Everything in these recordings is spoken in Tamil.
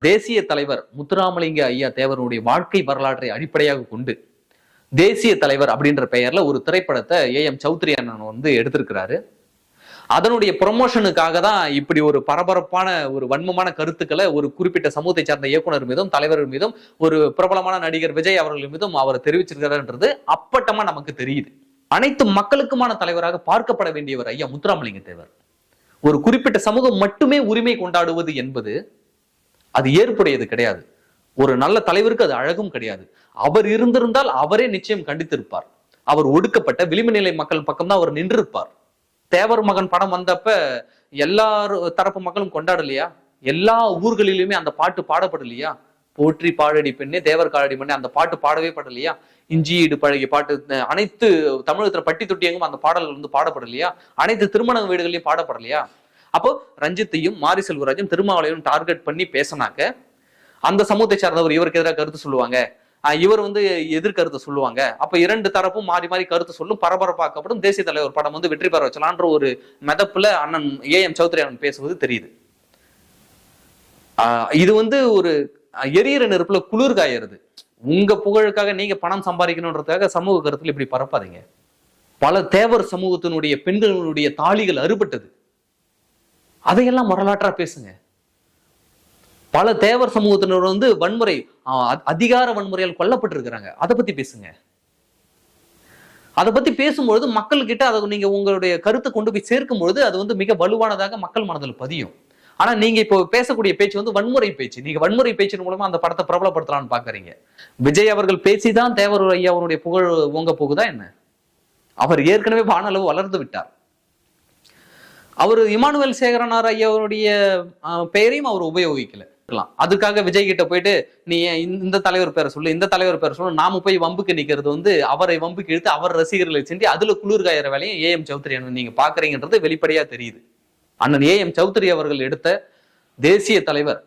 தேசிய தலைவர் முத்துராமலிங்க ஐயா தேவருடைய வாழ்க்கை வரலாற்றை அடிப்படையாக கொண்டு தேசிய தலைவர் அப்படின்ற பெயர்ல ஒரு திரைப்படத்தை ஏஎம் சௌத்ரி அண்ணன் வந்து எடுத்திருக்கிறாரு. அதனுடைய ப்ரொமோஷனுக்காக தான் இப்படி ஒரு பரபரப்பான ஒரு வன்மமான கருத்துக்களை ஒரு குறிப்பிட்ட சமூகத்தை சார்ந்த இயக்குனர் மீதும் தலைவர் மீதும் ஒரு பிரபலமான நடிகர் விஜய் அவர்கள் மீதும் அவர் தெரிவிச்சிருக்கிறார்ன்றது அப்பட்டமா நமக்கு தெரியுது. அனைத்து மக்களுக்குமான தலைவராக பார்க்கப்பட வேண்டியவர் ஐயா முத்துராமலிங்க தேவர். ஒரு குறிப்பிட்ட சமூகம் மட்டுமே உரிமை கொண்டாடுவது என்பது அது ஏற்புடையது கிடையாது. ஒரு நல்ல தலைவருக்கு அது அழகும் கிடையாது. அவர் இருந்திருந்தால் அவரே நிச்சயம் கண்டித்திருப்பார். அவர் ஒடுக்கப்பட்ட விளிம்பு நிலை மக்கள் பக்கம்தான் அவர் நின்றிருப்பார். தேவர் மகன் படம் வந்தப்ப எல்லாரும் தரப்பு மக்களும் கொண்டாடலையா? எல்லா ஊர்களிலுமே அந்த பாட்டு பாடப்படலையா? போற்றி பாழடி பெண்ணே தேவர் காலடி பெண்ணே அந்த பாட்டு பாடவே படலையா? இஞ்சியீடு பழகிய பாட்டு அனைத்து தமிழகத்துல பட்டி தொட்டியங்கும் அந்த பாடல்கள் வந்து பாடப்படலையா? அனைத்து திருமண வீடுகளையும் பாடப்படலையா? அப்போ ரஞ்சித்தையும் மாரி செல்வராஜும் திருமாவளையும் டார்கெட் பண்ணி பேசினாக்க அந்த சமூகத்தை சார்ந்தவர் இவருக்கு எதிராக கருத்து சொல்லுவாங்க, இவர் வந்து எதிர்கருத்தை சொல்லுவாங்க. அப்ப இரண்டு தரப்பும் மாறி மாறி கருத்து சொல்லும், பரபரப்பாக்கப்படும். தேசிய தலைவர் படம் வந்து வெற்றி பெற வச்சலான்ற ஒரு மெதப்புல அண்ணன் ஏஎம் சௌத்ரி அண்ணன் பேசுவது தெரியுது. இது வந்து ஒரு எரியிற நெருப்புல குளிர் காயறது. உங்க புகழுக்காக நீங்க பணம் சம்பாதிக்கணும்ன்றதுக்காக சமூக கருத்துல இப்படி பரப்பாதீங்க. பல தேவர் சமூகத்தினுடைய பெண்களுடைய தாலிகள் அறுபட்டது, அதையெல்லாம் வரலாற்றா பேசுங்க. பல தேவர் சமூகத்தினர் வந்து வன்முறை அதிகார வன்முறையால் கொல்லப்பட்டிருக்கிறாங்க, அதை பத்தி பேசுங்க. அதை பத்தி பேசும்பொழுது மக்கள் கிட்ட அதை நீங்க உங்களுடைய கருத்தை கொண்டு போய் சேர்க்கும் பொழுது அது வந்து மிக வலுவானதாக மக்கள் மனதில் பதியும். ஆனா நீங்க இப்போ பேசக்கூடிய பேச்சு வந்து வன்முறை பேச்சு. நீங்க வன்முறை பேச்சின் மூலமா அந்த படத்தை பிரபலப்படுத்தலாம்னு பாக்குறீங்க. விஜய் அவர்கள் பேசிதான் தேவர் ஐயா அவருடைய புகழ் ஓங்க போகுதா என்ன? அவர் ஏற்கனவே வானளவு வளர்ந்து விட்டார். அவர் இமானுவேல் சேகரனார் ஐயா அவருடைய பெயரையும் அவர் உபயோகிக்கல. அதுக்காக விஜய் கிட்ட போயிட்டு நீ இந்த தலைவர் பேரை சொல்லு, இந்த தலைவர் பேரை சொல்லு, நாம போய் வம்புக்கு நிக்கிறது வந்து அவரை வம்புக்கு இழுத்து அவர் ரசிகர்களை செஞ்சு அதுல குளிர் காயிற வேலையும் ஏஎம் சௌத்ரி நீங்க பாக்குறீங்கன்றது வெளிப்படையா தெரியுது. அண்ணன் ஏஎம் சௌத்ரி அவர்கள் எடுத்த தேசிய தலைவர்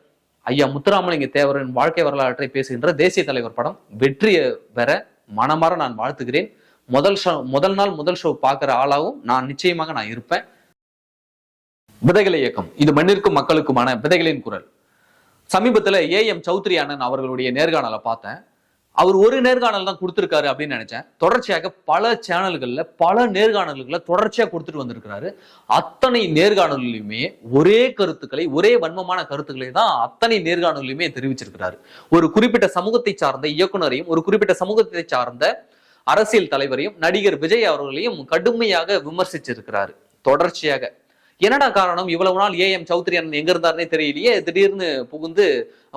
ஐயா முத்துராமலிங்க தேவரின் வாழ்க்கை வரலாற்றை பேசுகின்ற தேசிய தலைவர் படம் வெற்றியை பெற மனமாற நான் வாழ்த்துகிறேன். முதல் ஷோ பாக்குற ஆளாவும் நான் நிச்சயமாக இருப்பேன். விதைகளை இயக்கம், இது மண்ணிற்கும் மக்களுக்குமான விதைகளின் குரல். சமீபத்துல ஏஎம் சௌத்ரி அண்ணன் அவர்களுடைய நேர்காணலை பார்த்தேன். அவர் ஒரு நேர்காணல் தான் கொடுத்திருக்காரு அப்படின்னு நினைச்சேன். தொடர்ச்சியாக பல சேனல்கள்ல பல நேர்காணல்களை தொடர்ச்சியா கொடுத்துட்டு வந்திருக்கிறாரு. அத்தனை நேர்காணல்லையுமே ஒரே கருத்துக்களை, ஒரே வன்மமான கருத்துக்களை தான் அத்தனை நேர்காணல்லையுமே தெரிவிச்சிருக்கிறாரு. ஒரு குறிப்பிட்ட சமூகத்தை சார்ந்த இயக்குனரையும் ஒரு குறிப்பிட்ட சமூகத்தை சார்ந்த அரசியல் தலைவரையும் நடிகர் விஜய் அவர்களையும் கடுமையாக விமர்சிச்சிருக்கிறாரு தொடர்ச்சியாக. என்னடா காரணம்? இவ்வளவு நாள் ஏஎம் சௌத்ரி அண்ணன் எங்க இருந்தாருன்னே தெரியலையே, திடீர்னு புகுந்து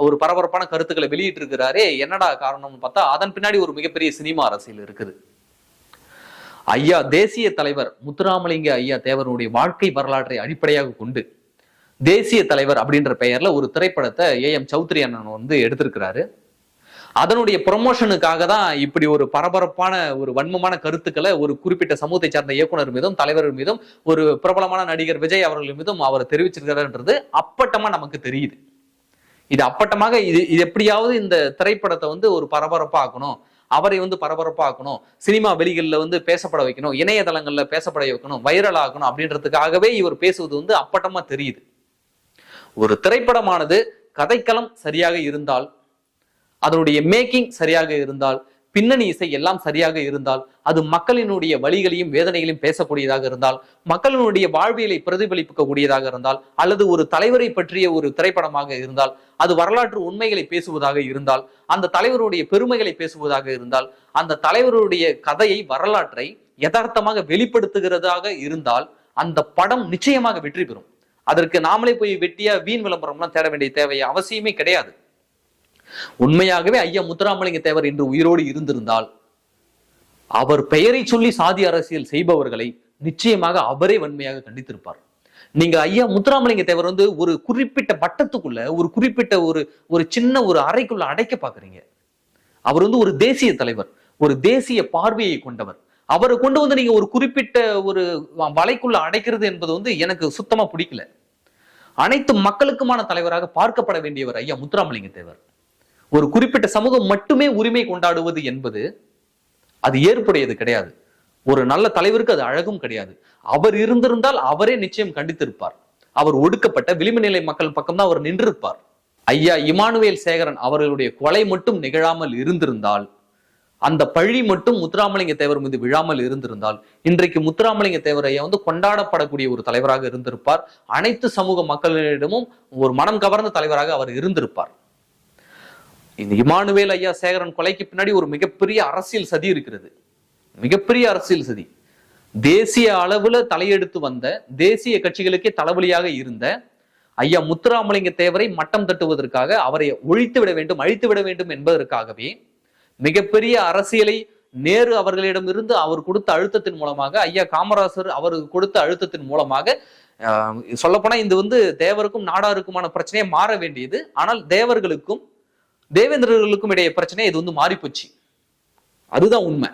ஒரு பரபரப்பான கருத்துக்களை வெளியிட்டு இருக்கிறாரே, என்னடா காரணம்னு பார்த்தா அதன் பின்னாடி ஒரு மிகப்பெரிய சினிமா அரசியல் இருக்குது. ஐயா தேசிய தலைவர் முத்துராமலிங்க ஐயா தேவருடைய வாழ்க்கை வரலாற்றை அடிப்படையாக கொண்டு தேசிய தலைவர் அப்படின்ற பெயர்ல ஒரு திரைப்படத்தை ஏஎம் சௌத்ரி அண்ணன் வந்து எடுத்திருக்கிறாரு. அதனுடைய ப்ரொமோஷனுக்காக தான் இப்படி ஒரு பரபரப்பான ஒரு வன்மமான கருத்துக்களை ஒரு குறிப்பிட்ட சமூகத்தை சார்ந்த இயக்குனர் மீதும் தலைவர் மீதும் ஒரு பிரபலமான நடிகர் விஜய் அவர்கள் மீதும் அவர் தெரிவிச்சிருக்கிறார்ன்றது அப்பட்டமா நமக்கு தெரியுது. இது அப்பட்டமாக இது எப்படியாவது இந்த திரைப்படத்தை வந்து ஒரு பரபரப்பாக்கணும், அவரை வந்து பரபரப்பாக்கணும், சினிமா வெளிகள்ல வந்து பேசப்பட வைக்கணும், இணையதளங்கள்ல பேசப்பட வைக்கணும், வைரல் ஆகணும் அப்படின்றதுக்காகவே இவர் பேசுவது வந்து அப்பட்டமா தெரியுது. ஒரு திரைப்படமானது கதைக்களம் சரியாக இருந்தால், அதனுடைய மேக்கிங் சரியாக இருந்தால், பின்னணி இசை எல்லாம் சரியாக இருந்தால், அது மக்களினுடைய வழிகளையும் வேதனைகளையும் பேசக்கூடியதாக இருந்தால், மக்களினுடைய வாழ்வியலை பிரதிபலிக்கக்கூடியதாக இருந்தால், அல்லது ஒரு தலைவரை பற்றிய ஒரு திரைப்படமாக இருந்தால், அது வரலாற்று உண்மைகளை பேசுவதாக இருந்தால், அந்த தலைவருடைய பெருமைகளை பேசுவதாக இருந்தால், அந்த தலைவருடைய கதையை வரலாற்றை யதார்த்தமாக வெளிப்படுத்துகிறதாக இருந்தால் அந்த படம் நிச்சயமாக வெற்றி பெறும். அதற்கு நாமளே போய் வெட்டியா வீண் விளம்பரம்லாம் தேட வேண்டிய தேவை அவசியமே கிடையாது. உண்மையாகவே ஐயா முத்துராமலிங்க தேவர் என்று உயிரோடு இருந்திருந்தால் அவர் பெயரை சொல்லி சாதி அரசியல் செய்பவர்களை நிச்சயமாக அவரே வன்மையாக கண்டித்திருப்பார். நீங்க ஐயா முத்துராமலிங்க தேவர் வந்து ஒரு குறிப்பிட்ட வட்டத்துக்குள்ள ஒரு குறிப்பிட்ட ஒரு சின்ன ஒரு அறைக்குள்ள அடைக்க பாக்குறீங்க. அவர் வந்து ஒரு தேசிய தலைவர், ஒரு தேசிய பார்வையை கொண்டவர். அவரை கொண்டு வந்து நீங்க ஒரு குறிப்பிட்ட ஒரு வலைக்குள்ள அடைக்கிறது என்பது வந்து எனக்கு சுத்தமா பிடிக்கல. அனைத்து மக்களுக்குமான தலைவராக பார்க்கப்பட வேண்டியவர் ஐயா முத்துராமலிங்க தேவர். ஒரு குறிப்பிட்ட சமூகம் மட்டுமே உரிமை கொண்டாடுவது என்பது அது ஏற்புடையது கிடையாது. ஒரு நல்ல தலைவருக்கு அது அழகும் கிடையாது. அவர் இருந்திருந்தால் அவரே நிச்சயம் கண்டித்திருப்பார். அவர் ஒடுக்கப்பட்ட விளிம்பு நிலை மக்கள் பக்கம்தான் அவர் நின்றிருப்பார். ஐயா இமானுவேல் சேகரன் அவர்களுடைய கொலை மட்டும் நிகழாமல் இருந்திருந்தால், அந்த பழி மட்டும் முத்துராமலிங்க தேவர் மீது விழாமல் இருந்திருந்தால், இன்றைக்கு முத்துராமலிங்க தேவர் ஐயா கொண்டாடப்படக்கூடிய ஒரு தலைவராக இருந்திருப்பார். அனைத்து சமூக மக்களிடமும் ஒரு மனம் கவர்ந்த தலைவராக அவர் இருந்திருப்பார். இந்த இமானுவேல் ஐயா சேகரன் கொலைக்கு பின்னாடி ஒரு மிகப்பெரிய அரசியல் சதி இருக்கிறது. மிகப்பெரிய அரசியல் சதி. தேசிய அளவுல தலையெடுத்து வந்த, தேசிய கட்சிகளுக்கே தலைவலியாக இருந்த ஐயா முத்துராமலிங்க தேவரை மட்டம் தட்டுவதற்காக, அவரை ஒழித்து விட வேண்டும், அழித்து விட வேண்டும் என்பதற்காகவே மிகப்பெரிய அரசியலை நேரு அவர்களிடம் இருந்து அவர் கொடுத்த அழுத்தத்தின் மூலமாக, ஐயா காமராசர் அவருக்கு கொடுத்த அழுத்தத்தின் மூலமாக, சொல்லப்போனா இது தேவருக்கும் நாடாருக்குமான பிரச்சனையை மாற வேண்டியது. ஆனால் தேவர்களுக்கும் தேவேந்திரர்களுக்கும் இடையே பிரச்சனை இது மாறிப்போச்சு. அதுதான் உண்மை.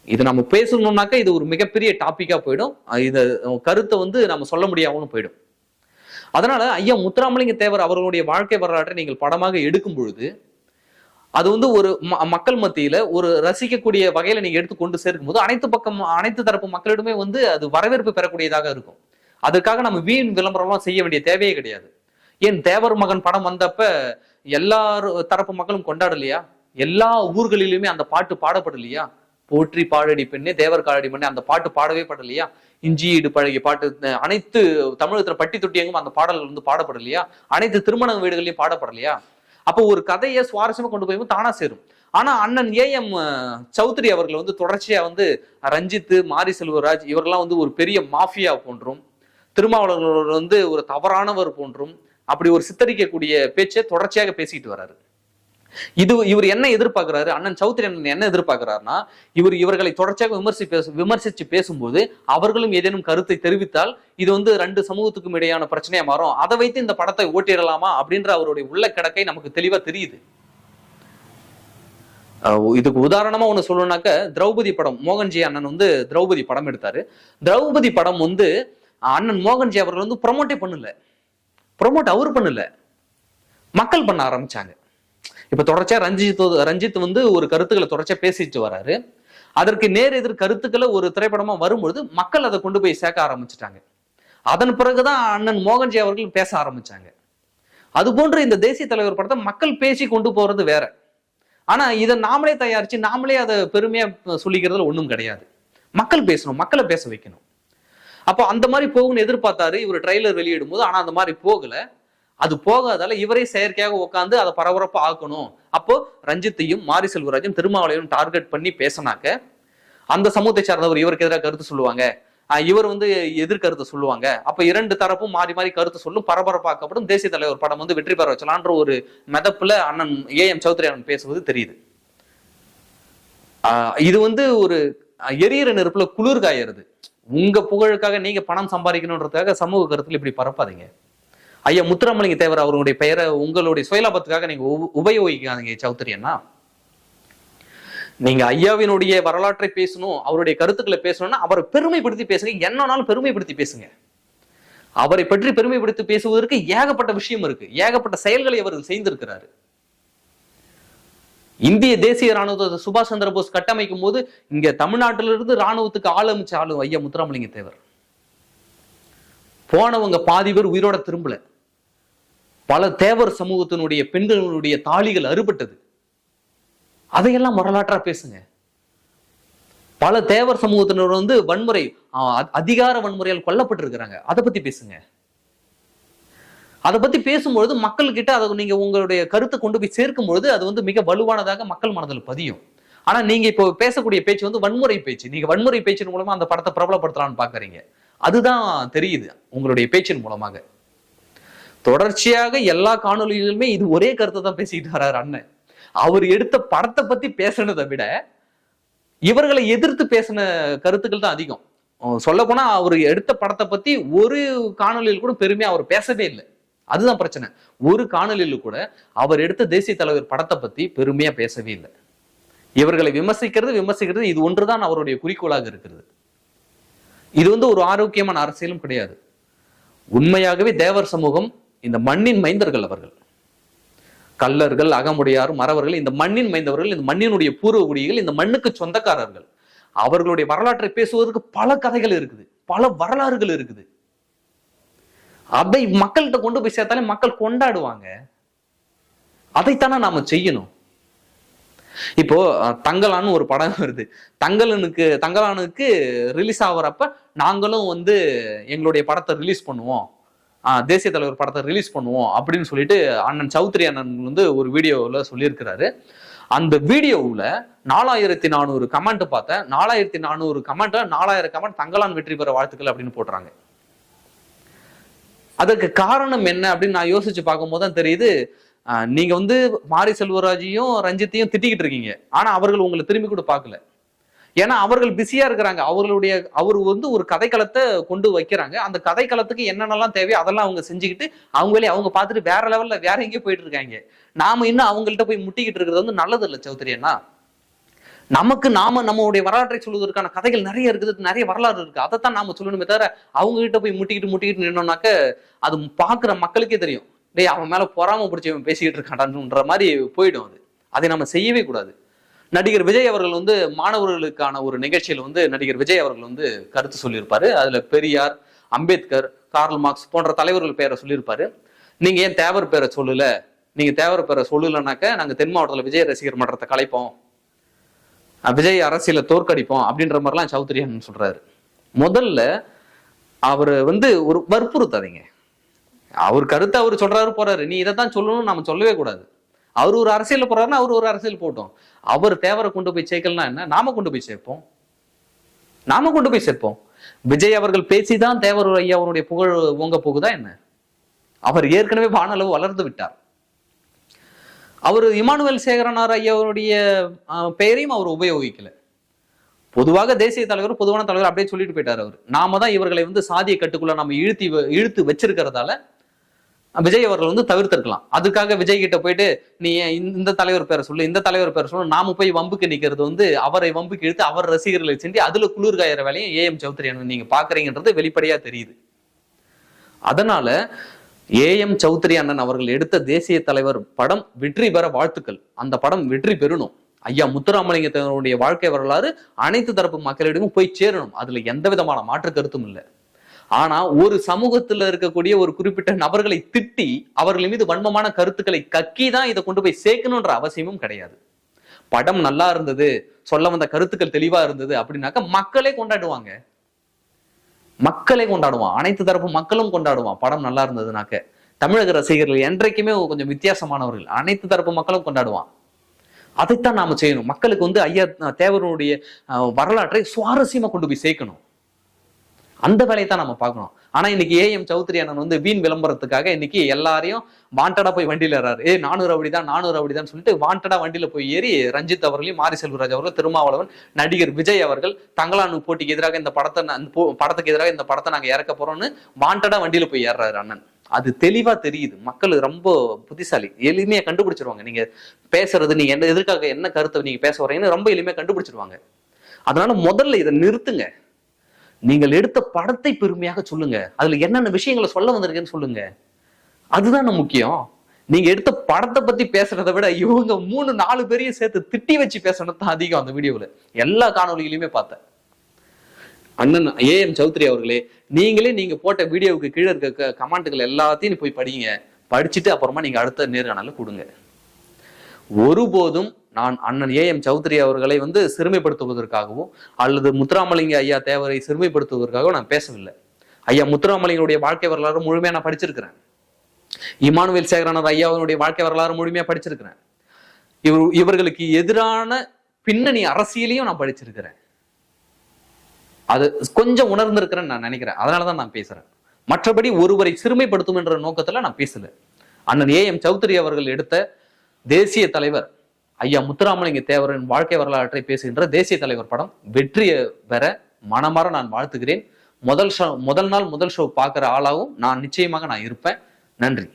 இது நம்ம பேசணும்னாக்க இது ஒரு மிகப்பெரிய டாபிக்கா போயிடும். இந்த கருத்தை நம்ம சொல்ல முடியாமலும் போயிடும். அதனால ஐயா முத்துராமலிங்க தேவர் அவர்களுடைய வாழ்க்கை வரலாற்றை நீங்கள் படமாக எடுக்கும் பொழுது, அது ஒரு மக்கள் மத்தியில ஒரு ரசிக்கக்கூடிய வகையில நீங்க எடுத்து கொண்டு சேர்க்கும் போது, அனைத்து தரப்பு மக்களிடமே அது வரவேற்பு பெறக்கூடியதாக இருக்கும். அதற்காக நம்ம வீண் விளம்பரம்லாம் செய்ய வேண்டிய தேவையே கிடையாது. ஏன் தேவர் மகன் படம் வந்தப்ப எல்லா தரப்பு மக்களும் கொண்டாடலையா? எல்லா ஊர்களிலுமே அந்த பாட்டு பாடப்படலையா? போற்றி பாடடி பெண்ணே தேவர் காலடி பெண்ணே அந்த பாட்டு பாடவே படலையா? இஞ்சியீடு பழகிய பாட்டு அனைத்து தமிழகத்துல பட்டி தொட்டியங்கும் அந்த பாடல்கள் பாடப்படலையா? அனைத்து திருமண வீடுகளையும் பாடப்படலையா? அப்போ ஒரு கதையை சுவாரஸ்யமா கொண்டு போய் தானா சேரும். ஆனா அண்ணன் ஏஎம் சௌத்ரி அவர்கள் தொடர்ச்சியா ரஞ்சித், மாரி செல்வராஜ் இவரெல்லாம் ஒரு பெரிய மாஃபியா போன்றும், திருமாவளவர்கள் ஒரு தவறானவர் போன்றும் அப்படி ஒரு சித்தரிக்கக்கூடிய பேச்சை தொடர்ச்சியாக பேசிட்டு வர்றாரு. இவர் என்ன எதிர்பார்க்கிறாரு? அண்ணன் சௌத்ரி அண்ணன் என்ன எதிர்பார்க்கிறாருன்னா, இவர்களை தொடர்ச்சியாக விமர்சிச்சு பேசும்போது அவர்களும் ஏதேனும் கருத்தை தெரிவித்தால் இது ரெண்டு சமூகத்துக்கும் இடையான பிரச்சனையா மாறும், அதை வைத்து இந்த படத்தை ஓட்டிடலாமா அப்படின்ற அவருடைய உள்ள கிடக்கை நமக்கு தெளிவா தெரியுது. இதுக்கு உதாரணமா ஒண்ணு சொல்லணும்னாக்க, திரௌபதி படம் மோகன்ஜி அண்ணன் திரௌபதி படம் எடுத்தாரு. திரௌபதி படம் அண்ணன் மோகன்ஜி அவர்கள் ப்ரொமோட்டே ப்ரொமோட் அவர் பண்ணல, மக்கள் பண்ண ஆரம்பிச்சாங்க. இப்ப தொடர்ச்சியா ரஞ்சித் ஒரு கருத்துக்களை தொடர்ச்சியா பேசிட்டு வர்றாரு. அதற்கு நேர் எதிர் கருத்துக்களை ஒரு திரைப்படமா வரும்பொழுது மக்கள் அதை கொண்டு போய் சேர்க்க ஆரம்பிச்சுட்டாங்க. அதன் பிறகுதான் அண்ணன் மோகன்ஜி அவர்கள் பேச ஆரம்பிச்சாங்க. அது போன்று இந்த தேசிய தலைவர் படத்தை மக்கள் பேசி கொண்டு போறது வேற. ஆனா இதை நாமளே தயாரிச்சு நாமளே அதை பெருமையா சொல்லிக்கிறதுல ஒண்ணும் கிடையாது. மக்கள் பேசணும், மக்களை பேச வைக்கணும். அப்போ அந்த மாதிரி போகும்னு எதிர்பார்த்தாரு இவர் ட்ரெய்லர் வெளியிடும் போது. ஆனா அந்த மாதிரி போகல. அது போகாதால இவரே செயற்கையாக உட்காந்து அதை பரபரப்பா ஆக்கணும். அப்போ ரஞ்சித்தையும் மாரி செல்வராஜும் திருமாவளையும் டார்கெட் பண்ணி பேசினாக்க அந்த சமூகத்தை சார்ந்தவர் இவருக்கு எதிராக கருத்து சொல்லுவாங்க, இவர் எதிர்கருத்து சொல்லுவாங்க. அப்ப இரண்டு தரப்பும் மாறி மாறி கருத்து சொல்லும், பரபரப்பாக்கப்படும். தேசிய தலைவர் படம் வெற்றி பெற வச்சலான்ற ஒரு மெதப்புல அண்ணன் ஏஎம் சௌத்ரி அண்ணன் பேசுவது தெரியுது. இது ஒரு எரியிற நெருப்புல குளிர் காயறது. உங்க புகழுக்காக நீங்க பணம் சம்பாதிக்கணும்ன்றதுக்காக சமூக கருத்துல இப்படி பரப்பாதீங்க. ஐயா முத்துராமலிங்க தேவர் அவருடைய பெயரை உங்களுடைய சுயலாபத்துக்காக நீங்க உபயோகிக்காதீங்க சௌத்ரி அண்ணா. நீங்க ஐயாவினுடைய வரலாற்றை பேசணும், அவருடைய கருத்துக்களை பேசணும்னா அவரை பெருமைப்படுத்தி பேசுங்க. என்னன்னாலும் பெருமைப்படுத்தி பேசுங்க. அவரை பற்றி பெருமைப்படுத்தி பேசுவதற்கு ஏகப்பட்ட விஷயம் இருக்கு, ஏகப்பட்ட செயல்களை அவர் செய்திருக்கிறாரு. இந்திய தேசிய ராணுவத்தை சுபாஷ் சந்திர போஸ் கட்டமைக்கும் போது இங்க தமிழ்நாட்டிலிருந்து ராணுவத்துக்கு ஆளமிச்ச ஆளு ஐயா முத்துராமலிங்க தேவர். போனவங்க பாதி பேர் உயிரோட திரும்பல. பல தேவர் சமூகத்தினுடைய பெண்களுடைய தாலிகள் அறுபட்டது. அதையெல்லாம் வரலாற்றா பேசுங்க. பல தேவர் சமூகத்தினர் வன்முறை, அதிகார வன்முறையால் கொல்லப்பட்டிருக்கிறாங்க, அதை பத்தி பேசுங்க. அதை பத்தி பேசும்பொழுது மக்கள் கிட்ட அதை நீங்க உங்களுடைய கருத்தை கொண்டு போய் சேர்க்கும் பொழுது அது மிக வலுவானதாக மக்கள் மனதில் பதியும். ஆனா நீங்க இப்போ பேசக்கூடிய பேச்சு வன்முறை பேச்சு. நீங்க வன்முறை பேச்சின் மூலமா அந்த படத்தை பிரபலப்படுத்தலாம்னு பாக்குறீங்க. அதுதான் தெரியுது உங்களுடைய பேச்சின் மூலமாக. தொடர்ச்சியாக எல்லா காணொலிகளிலுமே இது ஒரே கருத்தை தான் பேசிட்டு வர்றாரு அண்ணன். அவர் எடுத்த படத்தை பத்தி பேசுனதை விட இவர்களை எதிர்த்து பேசின கருத்துக்கள் தான் அதிகம். சொல்ல போனா அவர் எடுத்த படத்தை பத்தி ஒரு காணொலியில் கூட பெருமையா அவர் பேசவே இல்லை. அதுதான் பிரச்சனை. ஒரு காணொலியில் கூட அவர் எடுத்த தேசிய தலைவர் படத்தை பத்தி பெருமையா பேசவே இல்லை. இவர்களை விமர்சிக்கிறது இது ஒன்றுதான் அவருடைய குறிக்கோளாக இருக்கிறது. இது ஒரு ஆரோக்கியமான அரசியலும் கிடையாது. உண்மையாகவே தேவர் சமூகம் இந்த மண்ணின் மைந்தர்கள். அவர்கள் கல்லர்கள், அகமுடையார், மறவர்கள், இந்த மண்ணின் மைந்தவர்கள், இந்த மண்ணினுடைய பூர்வ குடிகள், இந்த மண்ணுக்கு சொந்தக்காரர்கள். அவர்களுடைய வரலாற்றை பேசுவதற்கு பல கதைகள் இருக்குது, பல வரலாறுகள் இருக்குது. அதை மக்கள்கிட்ட கொண்டு போய் சேர்த்தாலே மக்கள் கொண்டாடுவாங்க. அதைத்தானே நாம செய்யணும். இப்போ தங்கலான்னு ஒரு படம் வருது. தங்கலானுக்கு ரிலீஸ் ஆகுறப்ப நாங்களும் வந்து எங்களுடைய படத்தை ரிலீஸ் பண்ணுவோம், தேசிய தலைவர் படத்தை ரிலீஸ் பண்ணுவோம் அப்படின்னு சொல்லிட்டு அண்ணன் சௌத்ரி அண்ணன் வந்து ஒரு வீடியோல சொல்லியிருக்கிறாரு. அந்த வீடியோவுல 4400 கமெண்ட் பார்த்தேன். 4400 கமெண்ட்ல 4000 கமெண்ட் தங்கலான் வெற்றி பெற வாழ்த்துக்கள் அப்படின்னு போடுறாங்க. அதுக்கு காரணம் என்ன அப்படின்னு நான் யோசிச்சு பார்க்கும்போது தான் தெரியுது, நீங்க வந்து மாரி செல்வராஜையும் ரஞ்சித்தையும் திட்டிக்கிட்டு இருக்கீங்க, ஆனா அவர்கள் உங்களை திரும்பி கூட பார்க்கல. ஏன்னா அவர்கள் பிஸியா இருக்கிறாங்க. அவர் வந்து ஒரு கதைக்களத்தை கொண்டு வைக்கிறாங்க. அந்த கதைக்களத்துக்கு என்னென்னலாம் தேவையோ அதெல்லாம் அவங்க செஞ்சுக்கிட்டு அவங்களே அவங்க பார்த்துட்டு வேற லெவல்ல வேற எங்கேயோ போயிட்டு இருக்காங்க. நாம இன்னும் அவங்கள்ட்ட போய் முட்டிக்கிட்டு இருக்கிறது வந்து நல்லது இல்லை சௌத்ரி அண்ணா. நம்மளுடைய வரலாற்றை சொல்வதற்கான கதைகள் நிறைய இருக்குது, நிறைய வரலாறு இருக்கு. அதைத்தான் நாம சொல்லணுமே தவிர அவங்க கிட்ட போய் முட்டிக்கிட்டு நின்னோம்னாக்க அது பாக்குற மக்களுக்கே தெரியும், டேய் அவன் மேல பொறாம பிடிச்சவன் பேசிக்கிட்டு இருக்கான்ன்ற மாதிரி போயிடும். அதை நம்ம செய்யவே கூடாது. நடிகர் விஜய் அவர்கள் வந்து மாணவர்களுக்கான ஒரு நிகழ்ச்சியில வந்து நடிகர் விஜய் அவர்கள் வந்து கருத்து சொல்லியிருப்பாரு. அதுல பெரியார், அம்பேத்கர், கார்ல் மார்க்ஸ் போன்ற தலைவர்கள் பேரை சொல்லியிருப்பாரு. நீங்க ஏன் தேவர் பேரை சொல்லல, நீங்க தேவர் பேரை சொல்லலனாக்க நாங்க தென் மாவட்டத்துல விஜய் ரசிகர் மன்றத்தை கலைப்போம், விஜய் அரசியல தோற்கடிப்போம் அப்படின்ற மாதிரிலாம் சௌத்ரி அண்ணன் சொல்றாரு. முதல்ல அவரு வந்து ஒரு வற்புறுத்தாதீங்க. அவர் கருத்தை அவர் சொல்றாரு போறாரு, நீ இதைத்தான் சொல்லணும்னு நம்ம சொல்லவே கூடாது. அவர் ஒரு அரசியல் போறாருன்னா அவர் ஒரு அரசியல் போட்டோம். அவர் தேவரை கொண்டு போய் சேர்க்கலன்னா என்ன, நாம கொண்டு போய் சேர்ப்போம். விஜய் அவர்கள் பேசிதான் தேவர் ஐயா அவருடைய புகழ் ஓங்க போகுதா என்ன? அவர் ஏற்கனவே வானளவு வளர்ந்து விட்டார். அவர் இமானுவேல் சேகரனார் ஐயாவுடைய பெயரையும் அவர் உபயோகிக்கல. பொதுவாக தேசிய தலைவர், பொதுவான தலைவர் அப்படியே சொல்லிட்டு போயிட்டார் அவர். நாம தான் இவர்களை வந்து சாதிய கட்டுக்குள்ள நம்ம இழுத்து வச்சிருக்கிறதால விஜய் அவர்கள் வந்து தவிர்த்திருக்கலாம். அதுக்காக விஜய் கிட்ட போயிட்டு நீ இந்த தலைவர் பேரை சொல்லு, இந்த தலைவர் பேரை சொல்லு, நாம போய் வம்புக்கு நிக்கிறது வந்து அவரை வம்புக்கு இழுத்து அவர் ரசிகர்களை செஞ்சு அதுல குளிர் காயிற வேலையும் ஏஎம் சௌத்ரி அண்ணன் நீங்க பாக்குறீங்கன்றது வெளிப்படையா தெரியுது. அதனால ஏஎம் சௌத்ரி அண்ணன் அவர்கள் எடுத்த தேசிய தலைவர் படம் வெற்றி பெற வாழ்த்துக்கள். அந்த படம் வெற்றி பெறணும். ஐயா முத்துராமலிங்கத்தினுடைய வாழ்க்கை வரலாறு அனைத்து தரப்பு மக்களிடமும் போய் சேரணும். அதுல எந்த விதமான மாற்று கருத்தும் இல்லை. ஆனா ஒரு சமூகத்துல இருக்கக்கூடிய ஒரு குறிப்பிட்ட நபர்களை திட்டி அவர்கள் மீது வன்மமான கருத்துக்களை கக்கி தான் இதை கொண்டு போய் சேர்க்கணும்ன்ற அவசியமும் கிடையாது. படம் நல்லா இருந்தது, சொல்ல வந்த கருத்துக்கள் தெளிவா இருந்தது அப்படின்னாக்க மக்களே கொண்டாடுவான். அனைத்து தரப்பு மக்களும் கொண்டாடுவான். படம் நல்லா இருந்ததுனாக்க தமிழக ரசிகர்கள் என்றைக்குமே கொஞ்சம் வித்தியாசமானவர்கள், அனைத்து தரப்பு மக்களும் கொண்டாடுவான். அதைத்தான் நாம செய்யணும். மக்களுக்கு வந்து ஐயா தேவருடைய வரலாற்றை சுவாரஸ்யமா கொண்டு போய் சேர்க்கணும். அந்த வேலையை தான் நம்ம பார்க்கணும். ஆனா இன்னைக்கு ஏஎம் சௌத்ரி அண்ணன் வந்து வீண் விளம்பரத்துக்காக இன்னைக்கு எல்லாரையும் வாண்டடா போய் வண்டியில ஏறாரு. 400 அப்படிதான் சொல்லிட்டு வாண்டடா வண்டியில போய் ஏறி ரஞ்சித் அவர்களையும், மாரி செல்வராஜ் அவர்கள், திருமாவளவன், நடிகர் விஜய் அவர்கள் தங்கலானு போட்டிக்கு எதிராக இந்த படத்துக்கு எதிராக இந்த படத்தை நாங்க இறக்க போறோம்னு வாண்டடா வண்டியில போய் ஏறாரு அண்ணன். அது தெளிவா தெரியுது. மக்கள் ரொம்ப புத்திசாலி, எளிமையா கண்டுபிடிச்சிருவாங்க. நீங்க பேசுறது, நீங்க என்ன எதிர்க்காக என்ன கருத்தை நீங்க பேச வரீங்கன்னு ரொம்ப எளிமையா கண்டுபிடிச்சிருவாங்க. அதனால முதல்ல இதை நிறுத்துங்க. நீங்கள் எடுத்த படத்தை பெருமையாக சொல்லுங்க. அதுல என்னென்ன விஷயங்களை சொல்ல வந்திருக்கேன்னு சொல்லுங்க. அதுதான் முக்கியம். நீங்க எடுத்த படத்தை பத்தி பேசுறதை விட இவங்க 3-4 பேரையும் சேர்த்து திட்டி வச்சு பேசணும் தான் அதிகம். அந்த வீடியோல எல்லா காணொலிகளையுமே பார்த்தேன். அண்ணன் ஏஎம் சௌத்ரி அவர்களே, நீங்க போட்ட வீடியோவுக்கு கீழே இருக்க கமெண்ட்டுகள் எல்லாத்தையும் போய் படிங்க. படிச்சுட்டு அப்புறமா நீங்க அடுத்த நேர்காணல கொடுங்க. ஒருபோதும் நான் அண்ணன் ஏஎம் சௌத்ரி அவர்களை வந்து சிறுமைப்படுத்துவதற்காகவோ அல்லது முத்துராமலிங்க ஐயா தேவரை சிறுமைப்படுத்துவதற்காகவோ நான் பேசவில்லை. ஐயா முத்துராமலிங்கனுடைய வாழ்க்கை வரலாறு முழுமையா நான் படிச்சிருக்கிறேன். இமானுவேல் சேகரனார் ஐயாவுடைய வாழ்க்கை வரலாறு முழுமையா படிச்சிருக்கிறேன். இவர்களுக்கு எதிரான பின்னணி அரசியலையும் நான் படிச்சிருக்கிறேன். அது கொஞ்சம் உணர்ந்திருக்கிறேன்னு நான் நினைக்கிறேன். அதனாலதான் நான் பேசுறேன். மற்றபடி ஒருவரை சிறுமைப்படுத்தும் என்ற நோக்கத்துல நான் பேசல. அண்ணன் ஏஎம் சௌத்ரி அவர்கள் எடுத்த தேசிய தலைவர் ஐயா முத்துராமலிங்க தேவரின் வாழ்க்கை வரலாற்றை பேசுகின்ற தேசிய தலைவர் படம் வெற்றியை பெற மனமாற நான் வாழ்த்துகிறேன். முதல் நாள் முதல் ஷோ பார்க்குற ஆளாகவும் நான் நிச்சயமாக இருப்பேன். நன்றி.